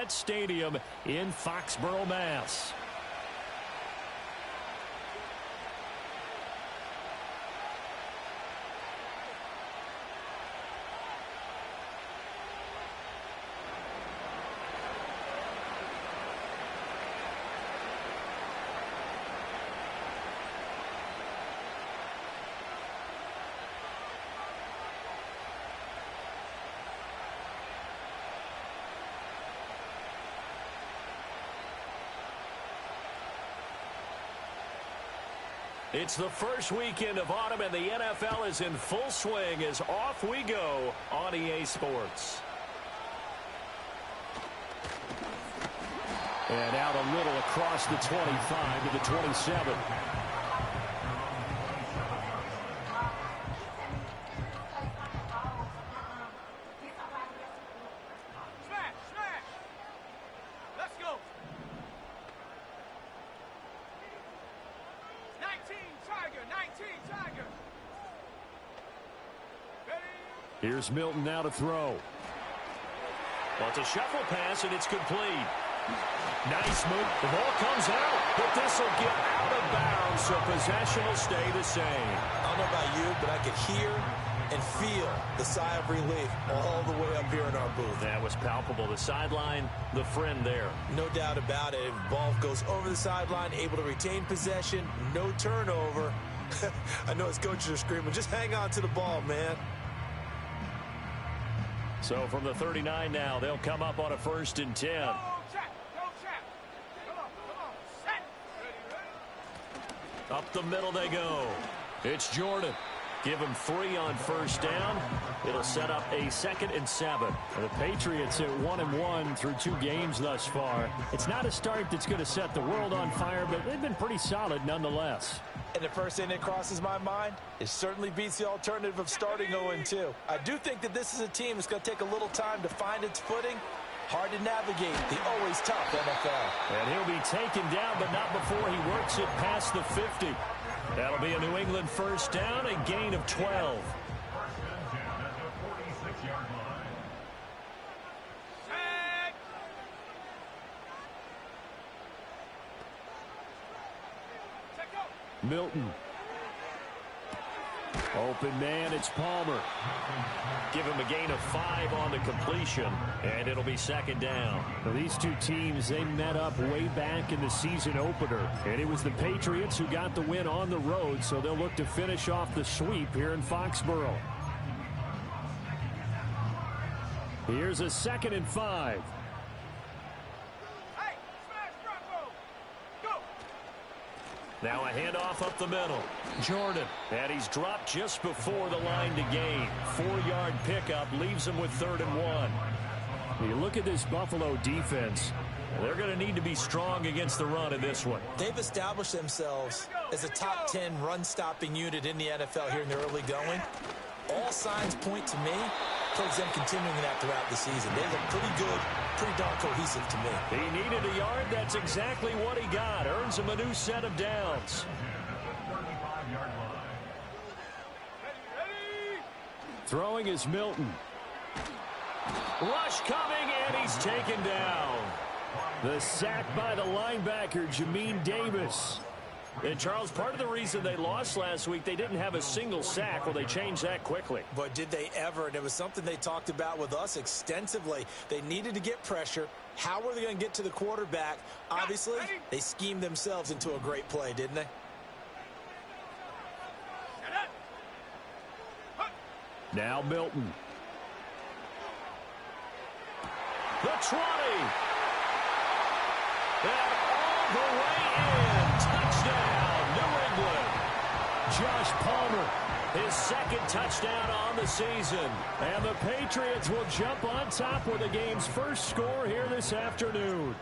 Arrowhead Stadium in Foxborough, Mass. It's the first weekend of autumn, and the NFL is in full swing as off we go on EA Sports. And out a little across the 25 to the 27. Here's Milton now to throw. Well, it's a shuffle pass, and it's complete. Nice move. The ball comes out, but this will get out of bounds, so possession will stay the same. I don't know about you, but I could hear and feel the sigh of relief all the way up here in our booth. That was palpable. The sideline, the friend there. No doubt about it. If the ball goes over the sideline, able to retain possession, no turnover. I know his coaches are screaming, just hang on to the ball, man. So from the 39 now, they'll come up on a 1st and 10. Go, check. Come on. Set. Up the middle they go. It's Jordan. Give him 3 on 1st down. It'll set up a 2nd and 7. The Patriots at 1-1 through 2 games thus far. It's not a start that's going to set the world on fire, but they've been pretty solid nonetheless. And the first thing that crosses my mind, it certainly beats the alternative of starting 0-2. I do think that this is a team that's going to take a little time to find its footing. Hard to navigate the always tough NFL. And he'll be taken down, but not before he works it past the 50. That'll be a New England 1st down, a gain of 12. Milton. Open man, it's Palmer. Give him a gain of 5 on the completion, and it'll be 2nd down. Now, these two teams, they met up way back in the season opener, and it was the Patriots who got the win on the road, so they'll look to finish off the sweep here in Foxborough. Here's a 2nd and 5. Now a handoff up the middle. Jordan. And he's dropped just before the line to gain. 4-yard pickup leaves him with 3rd and 1. When you look at this Buffalo defense, they're going to need to be strong against the run in this one. They've established themselves as a top 10 run-stopping unit in the NFL here in the early going. All signs point to me towards them continuing that throughout the season. They look pretty good, pretty darn cohesive to me. He needed a yard. That's exactly what he got. Earns him a new set of downs. Throwing is Milton. Rush coming, and he's taken down. The sack by the linebacker, Jamin Davis. And, Charles, part of the reason they lost last week, they didn't have a single sack. Well, they changed that quickly. But did they ever? And it was something they talked about with us extensively. They needed to get pressure. How were they going to get to the quarterback? Obviously, they schemed themselves into a great play, didn't they? Now Milton. The 20. And all the way in. Touchdown, New England. Josh Palmer. His 2nd touchdown on the season. And the Patriots will jump on top with the game's first score here this afternoon.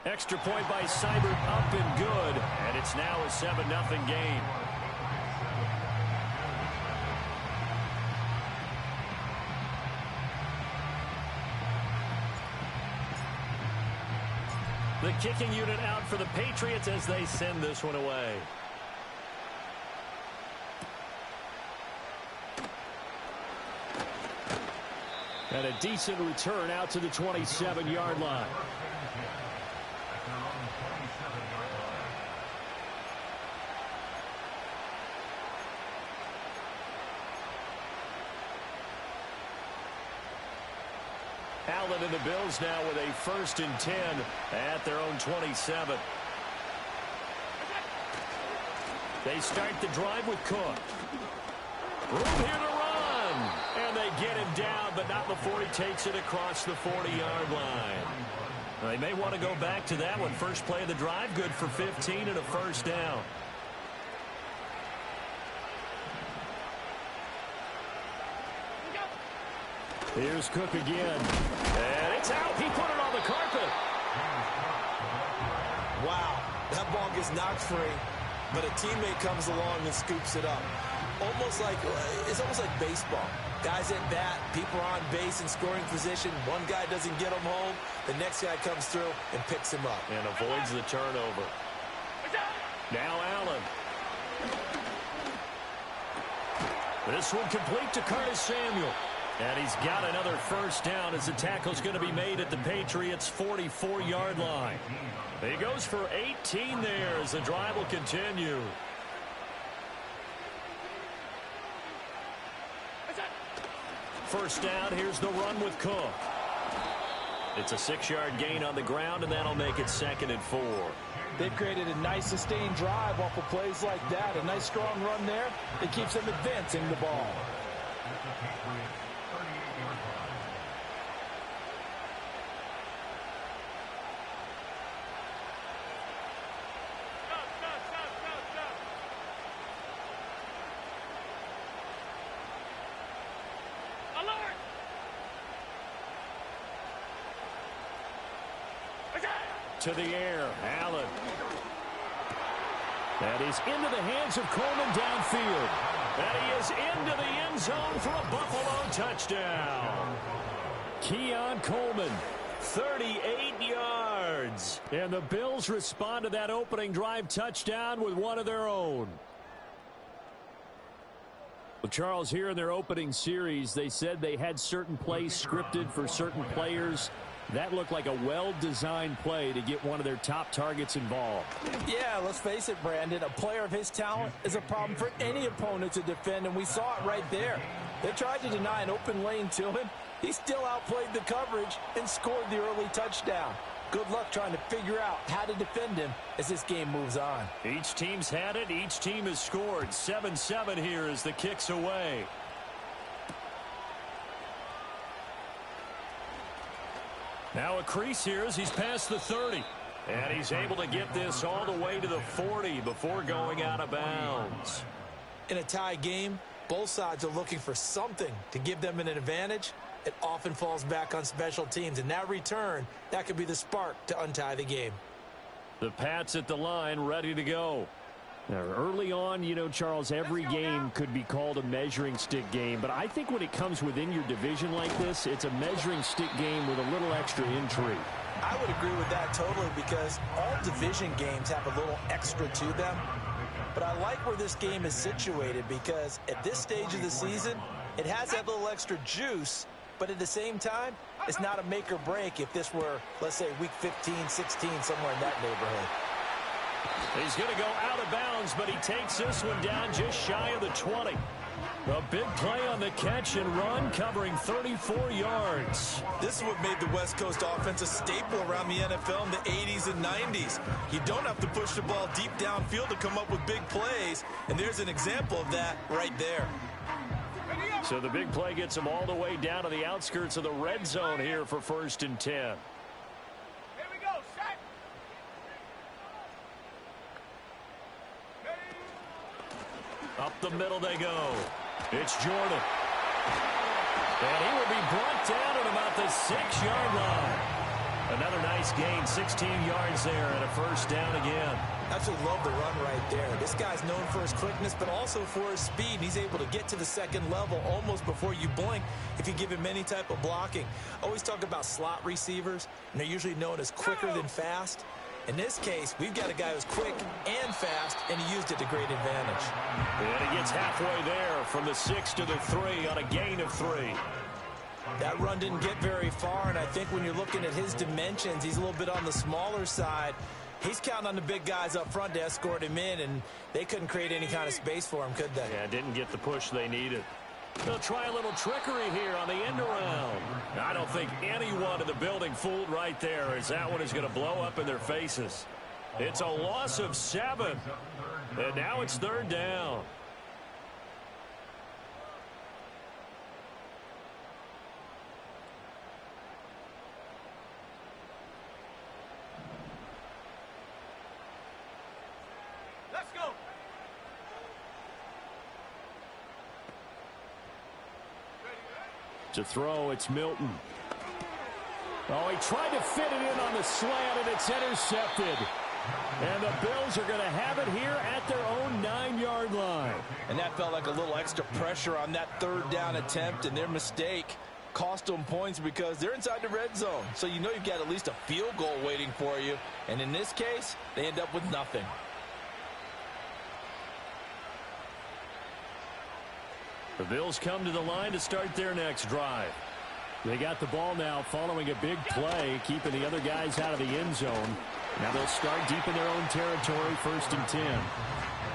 Extra point by Seibert up and good. And it's now a 7-0 game. The kicking unit out for the Patriots as they send this one away. And a decent return out to the 27-yard line. Allen and the Bills now with a 1st and 10 at their own 27. They start the drive with Cook. Room here to run. And they get him down, but not before he takes it across the 40-yard line. They may want to go back to that one. First play of the drive, good for 15 and a 1st down. Here's Cook again. And it's out. He put it on the carpet. Wow, that ball gets knocked free, but a teammate comes along and scoops it up. It's almost like baseball. Guys at bat, people are on base in scoring position. One guy doesn't get him home. The next guy comes through and picks him up. And avoids the turnover. Now Allen. This one complete to Curtis Samuel. And he's got another 1st down as the tackle's going to be made at the Patriots' 44-yard line. He goes for 18 there as the drive will continue. First down, here's the run with Cook. It's a 6-yard gain on the ground, and that'll make it 2nd and 4. They've created a nice sustained drive off of plays like that. A nice strong run there. It keeps them advancing the ball. To the air, Allen. That is into the hands of Coleman downfield. And he is into the end zone for a Buffalo touchdown. Keon Coleman, 38 yards. And the Bills respond to that opening drive touchdown with one of their own. Well, Charles, here in their opening series, they said they had certain plays scripted for certain players. That looked like a well-designed play to get one of their top targets involved. Yeah, let's face it, Brandon. A player of his talent is a problem for any opponent to defend, and we saw it right there. They tried to deny an open lane to him. He still outplayed the coverage and scored the early touchdown. Good luck trying to figure out how to defend him as this game moves on. Each team's had it. Each team has scored. 7-7 here as the kick's away. Now a crease here as he's past the 30. And he's able to get this all the way to the 40 before going out of bounds. In a tie game, both sides are looking for something to give them an advantage. It often falls back on special teams. And that return, that could be the spark to untie the game. The Pats at the line ready to go. Now, early on, you know, Charles, every game could be called a measuring stick game. But I think when it comes within your division like this, it's a measuring stick game with a little extra intrigue. I would agree with that totally because all division games have a little extra to them. But I like where this game is situated because at this stage of the season, it has that little extra juice. But at the same time, it's not a make or break if this were, let's say, week 15, 16, somewhere in that neighborhood. He's going to go out of bounds, but he takes this one down just shy of the 20. A big play on the catch and run, covering 34 yards. This is what made the West Coast offense a staple around the NFL in the 80s and 90s. You don't have to push the ball deep downfield to come up with big plays, and there's an example of that right there. So the big play gets him all the way down to the outskirts of the red zone here for 1st and 10. Here we go, set. Up the middle they go. It's Jordan. And he will be brought down at about the 6-yard line. Another nice gain, 16 yards there and a 1st down again. Absolutely love the run right there. This guy's known for his quickness, but also for his speed. He's able to get to the second level almost before you blink if you give him any type of blocking. Always talk about slot receivers, and they're usually known as quicker than fast. In this case, we've got a guy who's quick and fast, and he used it to great advantage. And he gets halfway there from the 6 to the 3 on a gain of 3. That run didn't get very far, and I think when you're looking at his dimensions, he's a little bit on the smaller side. He's counting on the big guys up front to escort him in, and they couldn't create any kind of space for him, could they? Yeah, didn't get the push they needed. They'll try a little trickery here on the end around. I don't think anyone in the building fooled right there, as that one is going to blow up in their faces. It's a loss of 7, and now it's 3rd down. Let's go. To throw, it's Milton. Oh, he tried to fit it in on the slant, and it's intercepted. And the Bills are going to have it here at their own 9-yard line. And that felt like a little extra pressure on that 3rd down attempt, and their mistake cost them points because they're inside the red zone. So you know you've got at least a field goal waiting for you. And in this case, they end up with nothing. The Bills come to the line to start their next drive. They got the ball now following a big play, keeping the other guys out of the end zone. Now they'll start deep in their own territory, 1st and 10.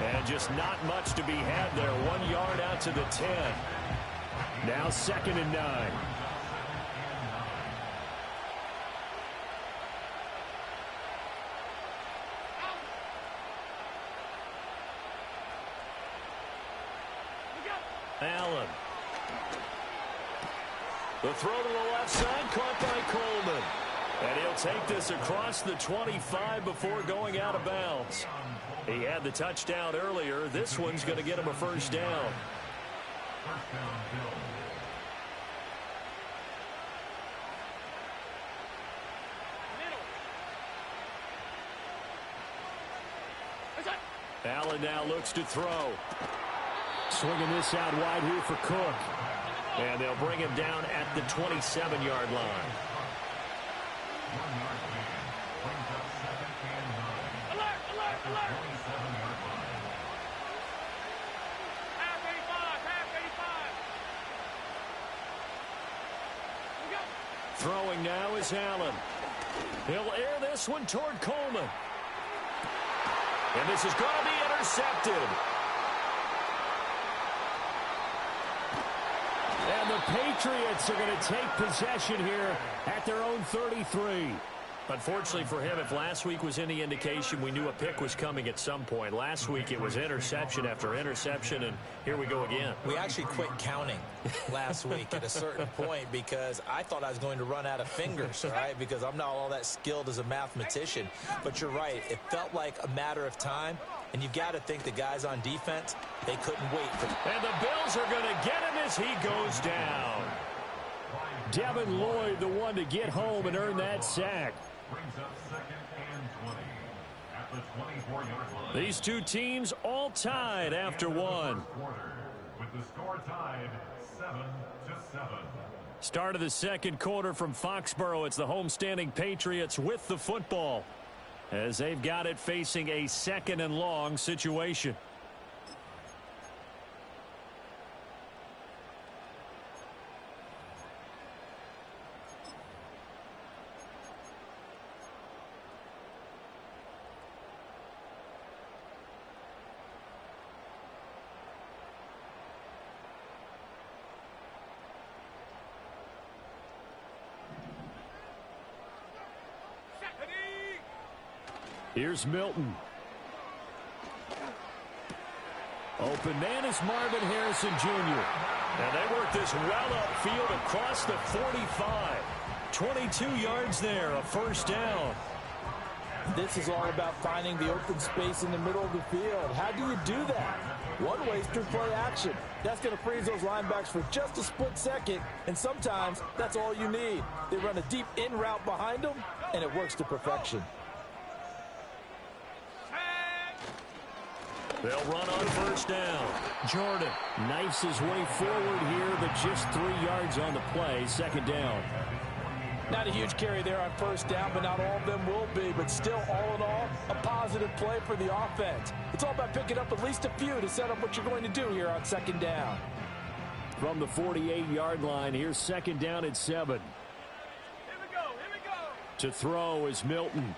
And just not much to be had there. 1 yard out to the 10. Now 2nd and 9. Allen. The throw to the left side, caught by Coleman. And he'll take this across the 25 before going out of bounds. He had the touchdown earlier. This one's going to get him a 1st down. Allen now looks to throw. Swinging this out wide here for Cook. And they'll bring him down at the 27-yard line. Alert, alert, alert. Half 85, half 85. We go. Throwing now is Allen. He'll air this one toward Coleman. And this is going to be intercepted. And the Patriots are going to take possession here at their own 33. Unfortunately for him, if last week was any indication, we knew a pick was coming at some point. Last week it was interception after interception, and here we go again. We actually quit counting last week at a certain point because I thought I was going to run out of fingers, all right, because I'm not all that skilled as a mathematician. But you're right. It felt like a matter of time, and you've got to think the guys on defense, they couldn't wait for it. And the Bills are going to get him as he goes down. Devin Lloyd, the one to get home and earn that sack. Brings up 2nd and 20 at the 24-yard line. These two teams all tied after one. With the score tied 7-7. Start of the 2nd quarter from Foxborough. It's the homestanding Patriots with the football as they've got it facing a 2nd and long situation. Here's Milton. Open man is Marvin Harrison Jr. And they work this well upfield across the 45. 22 yards there, a 1st down. This is all about finding the open space in the middle of the field. How do you do that? One way is through play action. That's going to freeze those linebacks for just a split second, and sometimes that's all you need. They run a deep in route behind them, and it works to perfection. They'll run on 1st down. Jordan knifes his way forward here, but just 3 yards on the play. 2nd down. Not a huge carry there on 1st down, but not all of them will be. But still, all in all, a positive play for the offense. It's all about picking up at least a few to set up what you're going to do here on 2nd down. from the 48-yard line. Here's second down at 7. Here we go. Here we go. To throw is Milton.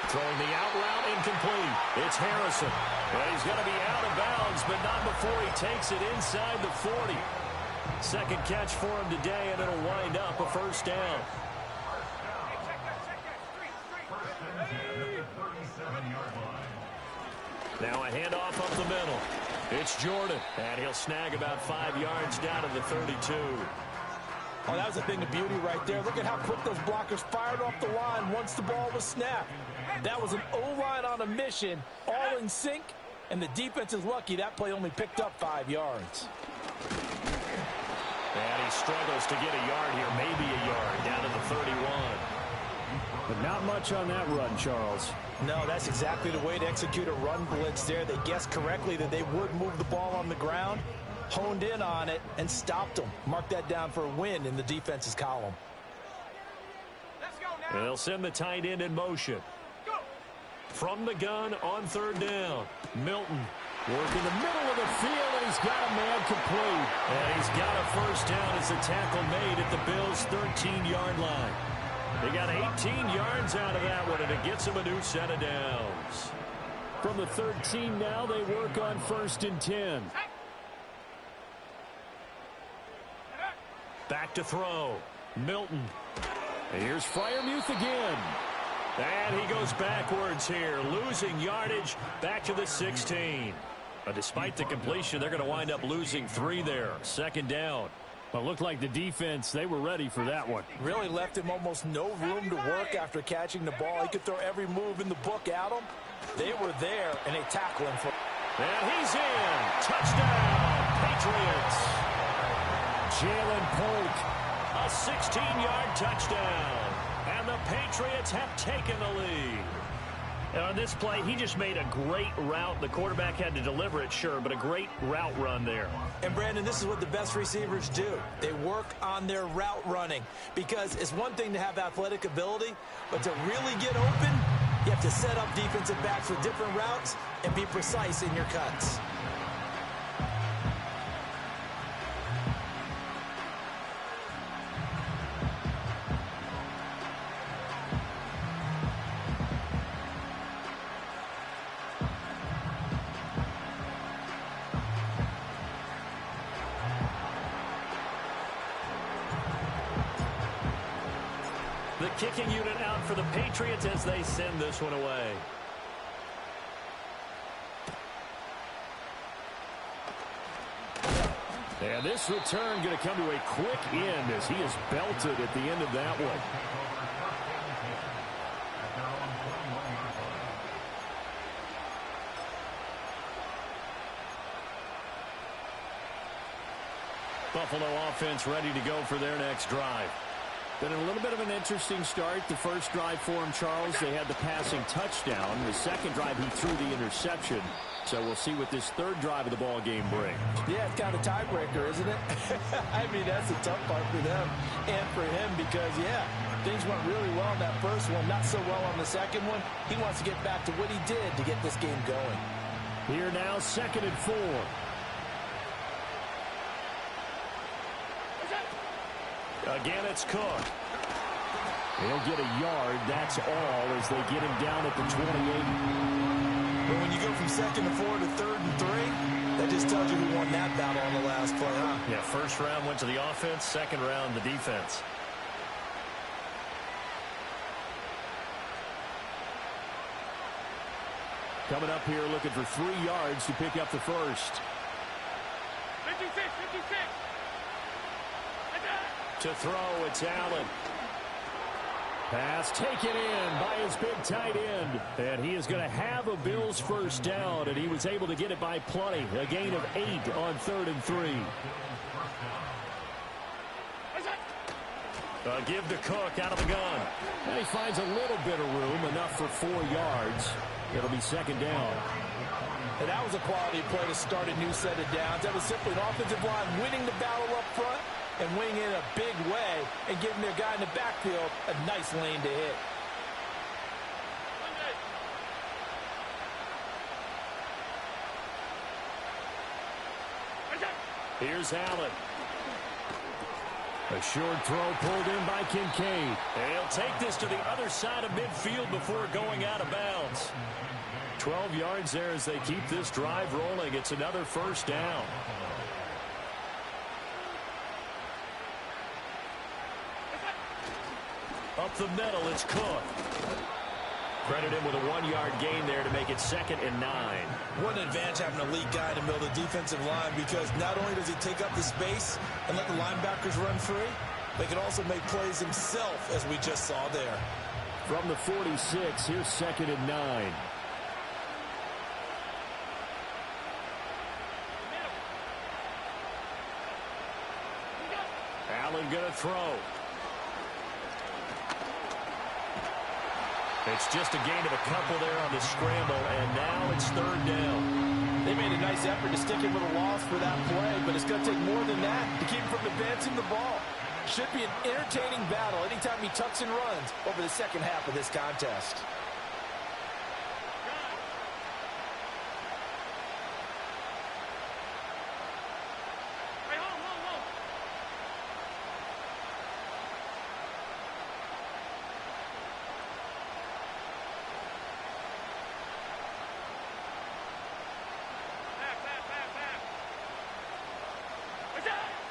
Throwing the out route incomplete. It's Harrison. And he's going to be out of bounds, but not before he takes it inside the 40. Second catch for him today, and it'll wind up a first down. Hey, check that. Straight. Now a handoff up the middle. It's Jordan, and he'll snag about 5 yards down to the 32. Oh, that was a thing of beauty right there. Look at how quick those blockers fired off the line once the ball was snapped. That was an O-line on a mission, all in sync, and the defense is lucky that play only picked up 5 yards. And he struggles to get a yard here, maybe a yard, down to the 31. But not much on that run, Charles. No, that's exactly the way to execute a run blitz there. They guessed correctly that they would move the ball on the ground, honed in on it, and stopped them. Mark that down for a win in the defense's column. Let's go now. And they'll send the tight end in motion. Go. From the gun on third down, Milton. Work in the middle of the field, and he's got a man complete. And he's got a first down as the tackle made at the Bills' 13-yard line. They got 18 yards out of that one, and it gets them a new set of downs. From the 13 now, they work on 1st and 10. Back to throw. Milton. Here's Freiermuth again. And he goes backwards here, losing yardage back to the 16. But despite the completion, they're going to wind up losing 3 there. Second down. But looked like the defense, they were ready for that one. Really left him almost no room to work after catching the ball. He could throw every move in the book at him. They were there, and they tackle him for. And he's in. Touchdown, Patriots. Jalen Polk. A 16-yard touchdown. And the Patriots have taken the lead. And on this play, he just made a great route. The quarterback had to deliver it, sure, but a great route run there. And, Brandon, this is what the best receivers do. They work on their route running because it's one thing to have athletic ability, but to really get open, you have to set up defensive backs with different routes and be precise in your cuts. The kicking unit out for the Patriots as they send this one away. And this return going to come to a quick end as he is belted at the end of that one. Buffalo offense ready to go for their next drive. Been a little bit of an interesting start. The first drive for him, Charles, they had the passing touchdown. The second drive, he threw the interception. So we'll see what this third drive of the ball game brings. Yeah, it's kind of a tiebreaker, isn't it? I mean, that's a tough part for them and for him because, yeah, things went really well in that first one, not so well on the second one. He wants to get back to what he did to get this game going. Here now, 2nd and 4. Again, it's Cook. He'll get a yard, that's all, as they get him down at the 28. But when you go from 2nd to 4 to 3rd and 3, that just tells you who won that battle on the last play, huh? Yeah, first round went to the offense, second round the defense. Coming up here looking for 3 yards to pick up the first. 56. To throw, it's Allen. Pass taken in by his big tight end. And he is going to have a Bills first down, and he was able to get it by plenty. A gain of 8 on 3rd and 3. Give to Cook out of the gun. And he finds a little bit of room, enough for 4 yards. It'll be second down. And that was a quality play to start a new set of downs. That was simply an offensive line winning the battle up front and winning in a big way and giving their guy in the backfield a nice lane to hit. Here's Allen. A short throw pulled in by Kincaid. And he'll take this to the other side of midfield before going out of bounds. 12 yards there as they keep this drive rolling. It's another first down. Up the middle, it's Cook. Credit him with a 1-yard gain there to make it 2nd and 9. What an advantage having an elite guy in the middle of the defensive line, because not only does he take up the space and let the linebackers run free, but he can also make plays himself, as we just saw there. From the 46, here's 2nd and 9. Allen gonna throw. It's just a gain of a couple there on the scramble, and now it's 3rd down. They made a nice effort to stick him with a loss for that play, but it's going to take more than that to keep him from advancing the ball. Should be an entertaining battle anytime he tucks and runs over the second half of this contest.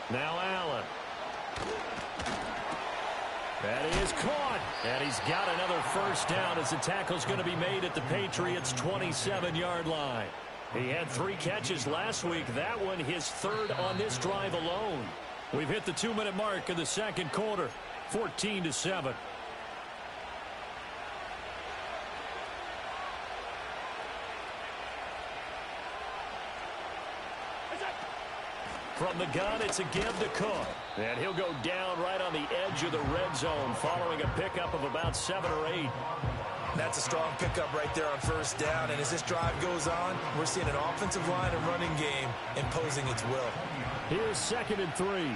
Now Allen. That is caught. And he's got another first down as the tackle's going to be made at the Patriots' 27-yard line. He had 3 catches last week. That one his 3rd on this drive alone. We've hit the 2-minute mark of the second quarter. 14-7. From the gun, it's a give to Cook. And he'll go down right on the edge of the red zone following a pickup of about 7 or 8. That's a strong pickup right there on first down. And as this drive goes on, we're seeing an offensive line and running game imposing its will. Here's 2nd and 3.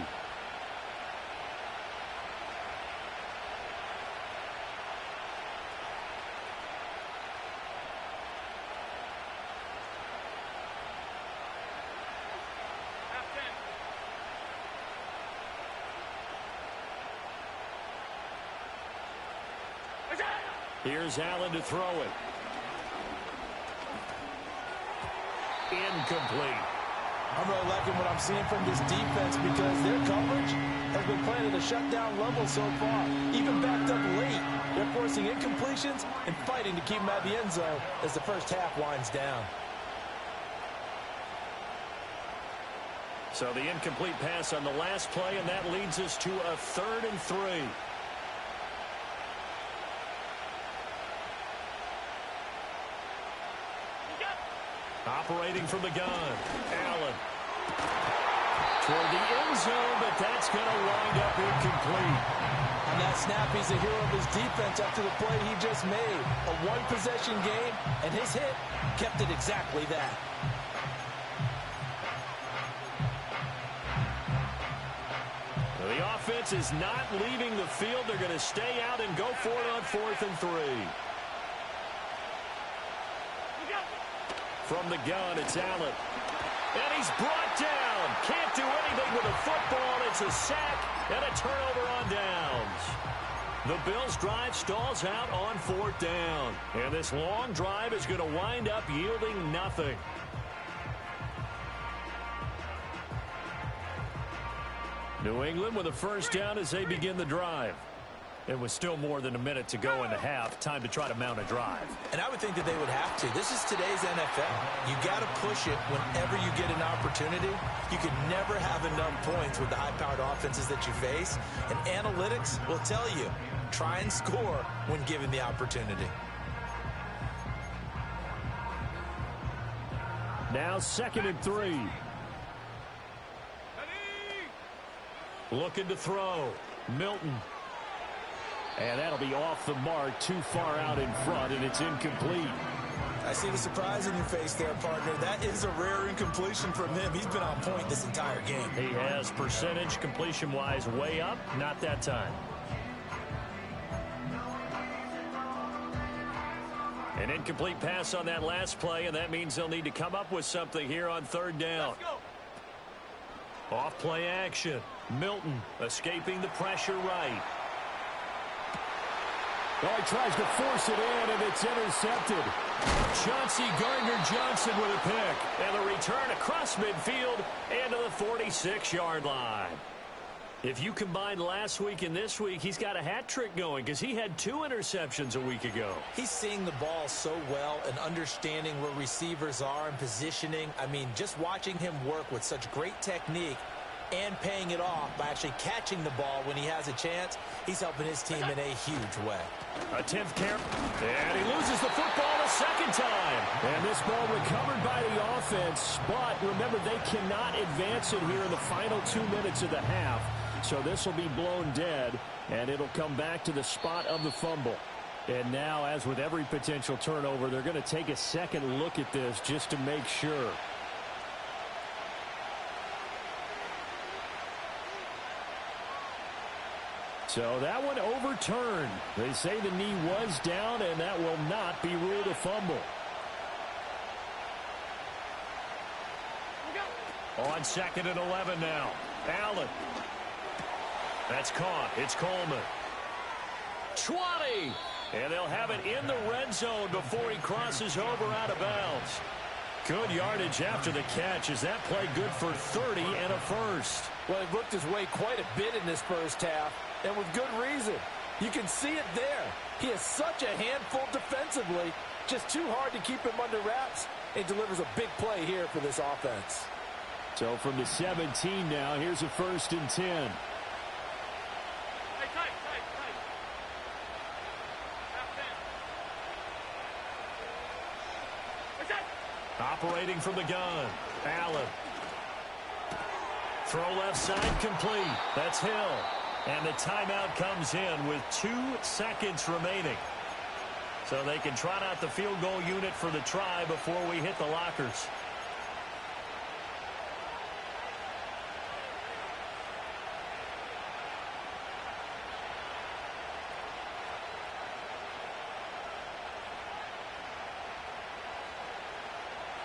Here's Allen to throw it. Incomplete. I'm really liking what I'm seeing from this defense because their coverage has been playing at a shutdown level so far. Even backed up late, they're forcing incompletions and fighting to keep them out of the end zone as the first half winds down. So the incomplete pass on the last play, and that leads us to a 3rd and 3. Operating from the gun, Allen. Toward the end zone, but that's going to wind up incomplete. On that snap, he's a hero of his defense after the play he just made. A one-possession game, and his hit kept it exactly that. The offense is not leaving the field. They're going to stay out and go for it on 4th and 3. From the gun, it's Allen. And he's brought down. Can't do anything with a football. It's a sack and a turnover on downs. The Bills' drive stalls out on 4th down. And this long drive is going to wind up yielding nothing. New England with a first down as they begin the drive. It was still more than a minute to go in the half. Time to try to mount a drive. And I would think that they would have to. This is today's NFL. You got to push it whenever you get an opportunity. You can never have enough points with the high-powered offenses that you face. And analytics will tell you, try and score when given the opportunity. Now 2nd and 3. Looking to throw. Milton. And that'll be off the mark, too far out in front, and it's incomplete. I see the surprise in your face there, partner. That is a rare incompletion from him. He's been on point this entire game. He has percentage completion-wise way up. Not that time. An incomplete pass on that last play, and that means they'll need to come up with something here on 3rd down. Off play action. Milton escaping the pressure right. Oh, he tries to force it in, and it's intercepted. Chauncey Gardner-Johnson with a pick. And the return across midfield and to the 46-yard line. If you combine last week and this week, he's got a hat trick going because he had 2 interceptions a week ago. He's seeing the ball so well and understanding where receivers are and positioning. I mean, just watching him work with such great technique and paying it off by actually catching the ball when he has a chance, he's helping his team in a huge way. A 10th carry. And he loses the football a second time. And this ball recovered by the offense. But remember, they cannot advance it here in the final 2 minutes of the half. So this will be blown dead, and it'll come back to the spot of the fumble. And now, as with every potential turnover, they're going to take a second look at this just to make sure. So that one overturned. They say the knee was down, and that will not be ruled a fumble. On 2nd and 11 now. Allen. That's caught. It's Coleman. 20. And they'll have it in the red zone before he crosses over out of bounds. Good yardage after the catch. Is that play good for 30 and a first? Well, he worked his way quite a bit in this first half, and with good reason. You can see it there. He is such a handful defensively. Just too hard to keep him under wraps. He delivers a big play here for this offense. So from the 17 now, here's a 1st and 10. Operating from the gun. Allen. Throw left side complete. That's Hill. And the timeout comes in with 2 seconds remaining. So they can trot out the field goal unit for the try before we hit the lockers.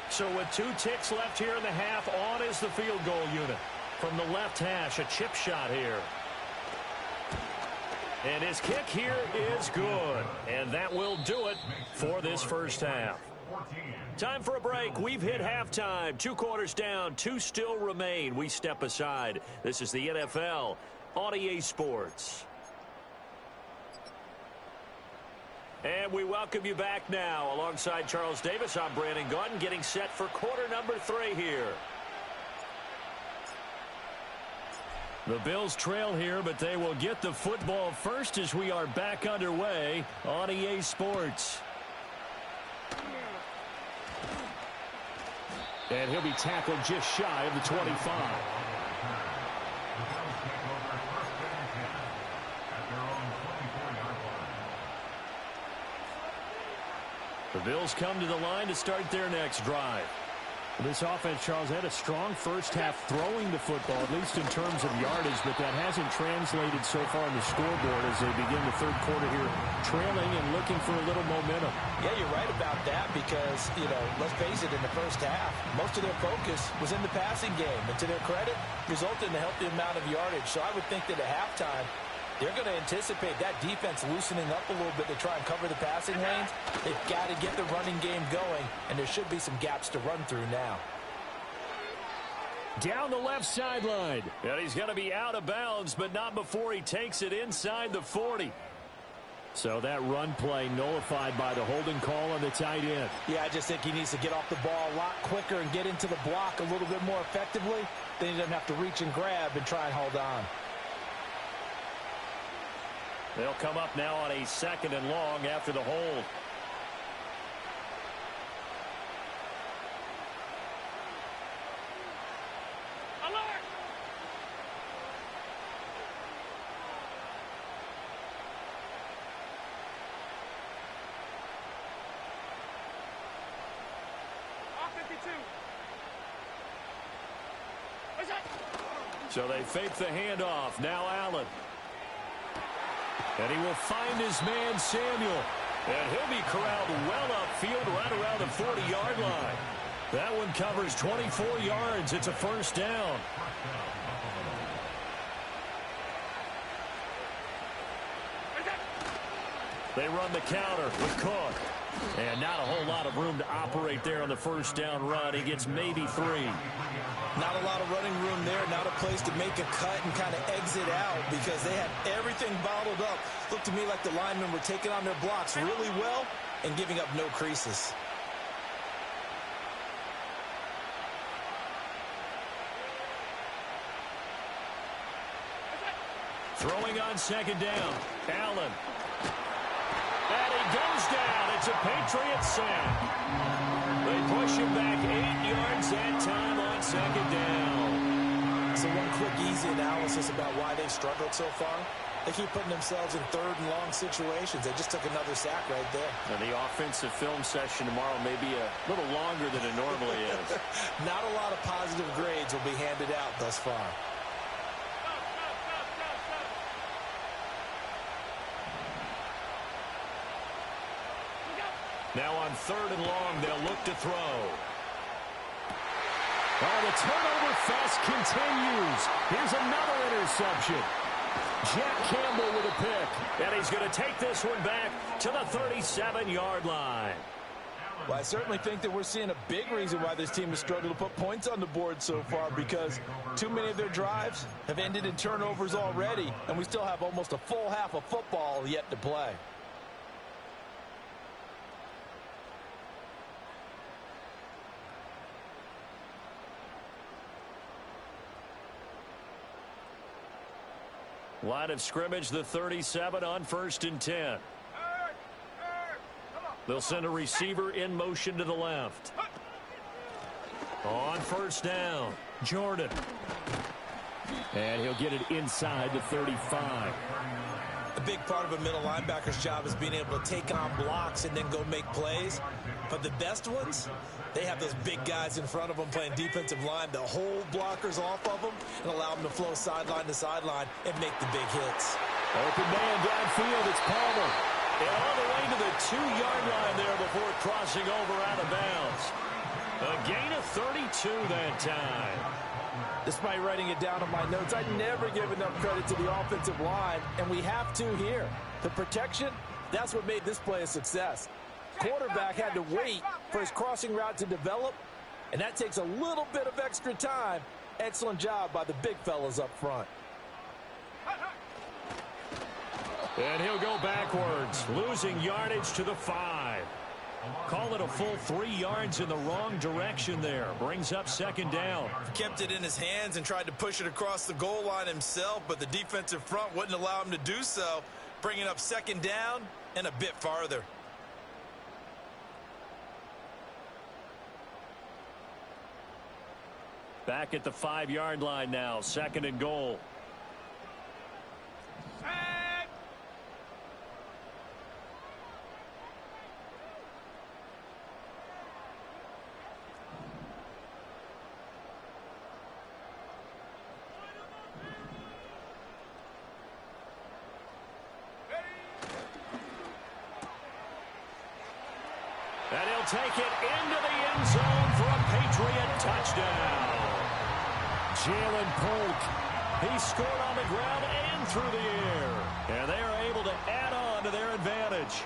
So with 2 ticks left here in the half, on is the field goal unit. From the left hash, a chip shot here. And his kick here is good. And that will do it for this first half. Time for a break. We've hit halftime. 2 quarters down, 2 still remain. We step aside. This is the NFL on EA Sports. And we welcome you back now. Alongside Charles Davis, I'm Brandon Gaudin, getting set for quarter number 3 here. The Bills trail here, but they will get the football first as we are back underway on EA Sports. And he'll be tackled just shy of the 25. The Bills come to the line to start their next drive. This offense, Charles, had a strong first half throwing the football, at least in terms of yardage, but that hasn't translated so far on the scoreboard as they begin the third quarter here, trailing and looking for a little momentum. Yeah, you're right about that because, let's face it, in the first half, most of their focus was in the passing game. And to their credit, resulted in a healthy amount of yardage. So I would think that at halftime, they're going to anticipate that defense loosening up a little bit to try and cover the passing lanes. They've got to get the running game going, and there should be some gaps to run through now. Down the left sideline. And he's going to be out of bounds, but not before he takes it inside the 40. So that run play nullified by the holding call on the tight end. Yeah, I just think he needs to get off the ball a lot quicker and get into the block a little bit more effectively. Then he doesn't have to reach and grab and try and hold on. They'll come up now on a 2nd and long after the hold. Alert! R52. So they fake the handoff. Now Allen. And he will find his man, Samuel. And he'll be corralled well upfield right around the 40-yard line. That one covers 24 yards. It's a first down. They run the counter with Cook. And not a whole lot of room to operate there on the first down run. He gets maybe 3. Not a lot of running room there. Not a place to make a cut and kind of exit out because they had everything bottled up. Looked to me like the linemen were taking on their blocks really well and giving up no creases. Throwing on second down. Allen. And he goes down. It's a Patriot sack. They push him back 8 yards that time on second down. So one quick, easy analysis about why they've struggled so far. They keep putting themselves in third and long situations. They just took another sack right there. And the offensive film session tomorrow may be a little longer than it normally is. Not a lot of positive grades will be handed out thus far. Now on third and long, they'll look to throw. Oh, the turnover fest continues. Here's another interception. Jack Campbell with a pick. And he's going to take this one back to the 37-yard line. Well, I certainly think that we're seeing a big reason why this team has struggled to put points on the board so far because too many of their drives have ended in turnovers already, and we still have almost a full half of football yet to play. Line of scrimmage, the 37 on 1st and 10. They'll send a receiver in motion to the left. On first down, Jordan. And he'll get it inside the 35. A big part of a middle linebacker's job is being able to take on blocks and then go make plays. But the best ones, they have those big guys in front of them playing defensive line to hold blockers off of them and allow them to flow sideline to sideline and make the big hits. Open man downfield, it's Palmer. And all the way to the 2-yard line there before crossing over out of bounds. A gain of 32 that time. Despite writing it down on my notes, I never give enough credit to the offensive line, and we have to here. The protection, that's what made this play a success. Quarterback had to wait for his crossing route to develop, and that takes a little bit of extra time. Excellent job by the big fellas up front. And he'll go backwards, losing yardage to the 5. Call it a full 3 yards in the wrong direction there. Brings up second down. Kept it in his hands and tried to push it across the goal line himself, but the defensive front wouldn't allow him to do so, bringing up second down and a bit farther. Back at the 5-yard line now, 2nd and goal. And he'll take it into the end zone for a Patriot touchdown. Jalen Polk, he scored on the ground and through the air. And they are able to add on to their advantage.